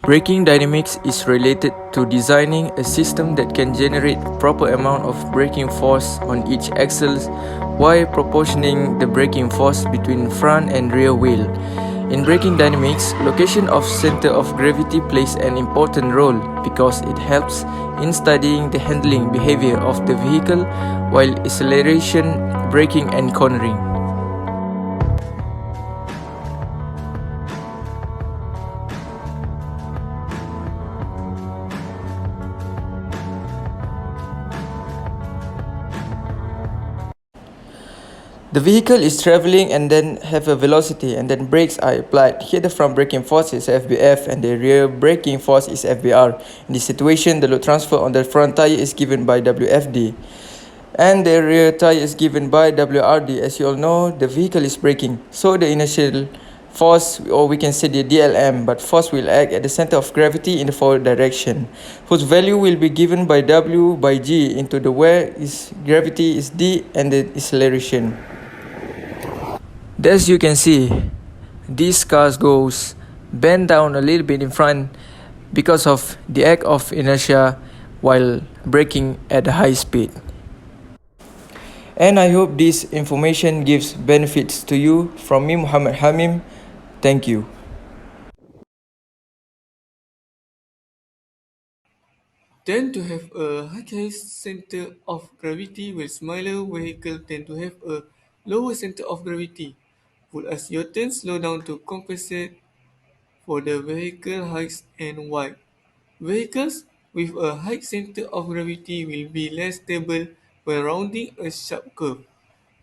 Braking dynamics is related to designing a system that can generate proper amount of braking force on each axle while proportioning the braking force between front and rear wheel. In braking dynamics, location of center of gravity plays an important role because it helps in studying the handling behavior of the vehicle while acceleration, braking and cornering. The vehicle is traveling and then have a velocity and then brakes are applied. Here the front braking force is FBF and the rear braking force is FBR. In this situation, the load transfer on the front tire is given by WFD and the rear tire is given by WRD. As you all know, the vehicle is braking, so the initial force, or we can say the DLM, but force will act at the center of gravity in the forward direction, whose value will be given by W by G into the where is gravity is D and the acceleration. As you can see, this car goes bend down a little bit in front because of the act of inertia while braking at a high speed. And I hope this information gives benefits to you. From me, Muhammad Hamim. Thank you. Tend to have a higher center of gravity, while smaller vehicles tend to have a lower center of gravity. Would as your turn slow down to compensate for the vehicle height and weight. Vehicles with a high center of gravity will be less stable when rounding a sharp curve.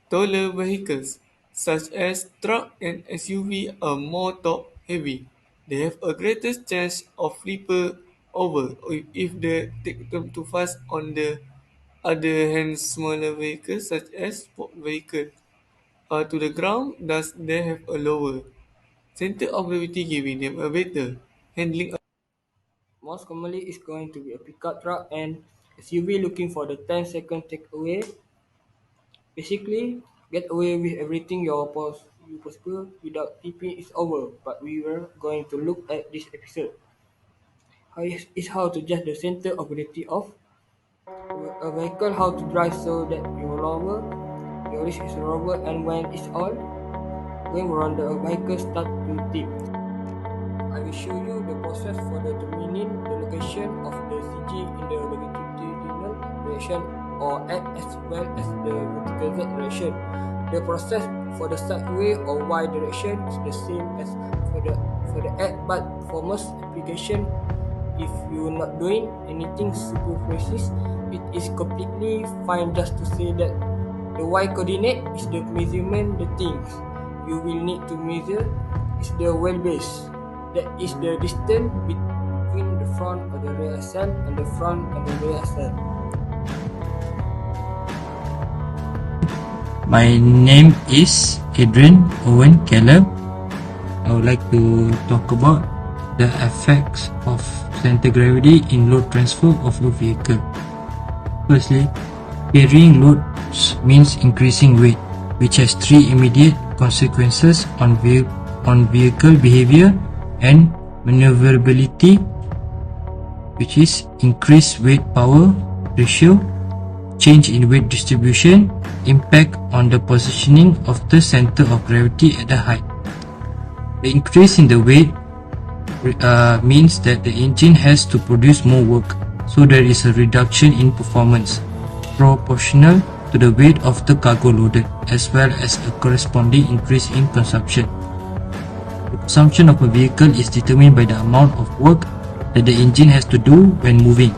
Taller vehicles, such as truck and SUV, are more top-heavy. They have a greater chance of flipper over if they take them too fast. On the other hand, smaller vehicles, such as sport vehicles, are to the ground, thus they have a lower center of gravity, giving them a better handling. Most commonly is going to be a pickup truck and SUV looking for the 10-second takeaway. Basically, get away with everything you possible without tipping it over. But we were going to look at this episode. How to judge the center of gravity of a vehicle, how to drive so that your risk is lower, and when it's all going wrong, the vehicle start to tip. I will show you the process for determining the location of the CG in the longitudinal direction or X as well as the vertical Z direction. The process for the sideway or Y direction is the same as for the X, but for most application, if you're not doing anything super precise, it is completely fine just to say that the Y coordinate is the measurement the things you will need to measure is the wheelbase. That is the distance between the front of the rear axle and the front of the rear axle. My name is Adrian Owen Keller. I would like to talk about the effects of center gravity in load transfer of a vehicle. Firstly, carrying loads means increasing weight, which has three immediate consequences on vehicle behavior and maneuverability, which is increased weight power ratio, change in weight distribution, impact on the positioning of the center of gravity at the height. The increase in the weight means that the engine has to produce more work, so there is a reduction in performance proportional to the weight of the cargo loaded, as well as a corresponding increase in consumption. The consumption of a vehicle is determined by the amount of work that the engine has to do when moving.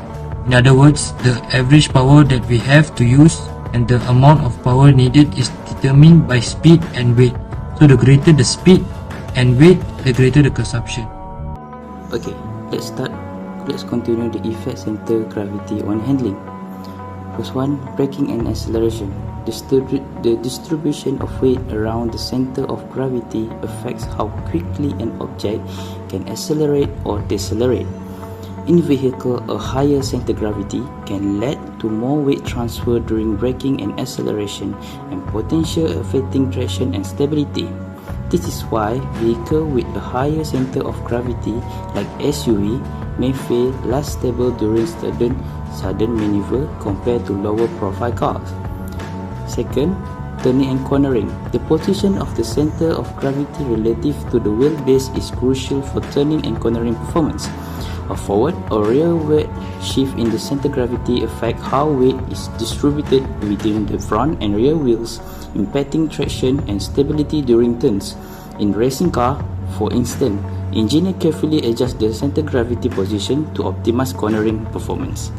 In other words, the average power that we have to use and the amount of power needed is determined by speed and weight. So the greater the speed and weight, the greater the consumption. Okay, let's start. Let's continue the effect center gravity on handling. First one, braking and acceleration. The distribution of weight around the center of gravity affects how quickly an object can accelerate or decelerate. In vehicle, a higher center gravity can lead to more weight transfer during braking and acceleration and potential affecting traction and stability. This is why vehicles with a higher center of gravity, like SUV, may feel less stable during sudden maneuver compared to lower profile cars. Second, turning and cornering. The position of the center of gravity relative to the wheelbase is crucial for turning and cornering performance. A forward or rearward shift in the center gravity affect how weight is distributed within the front and rear wheels, impacting traction and stability during turns. In racing car, for instance, engineers carefully adjust the center gravity position to optimize cornering performance.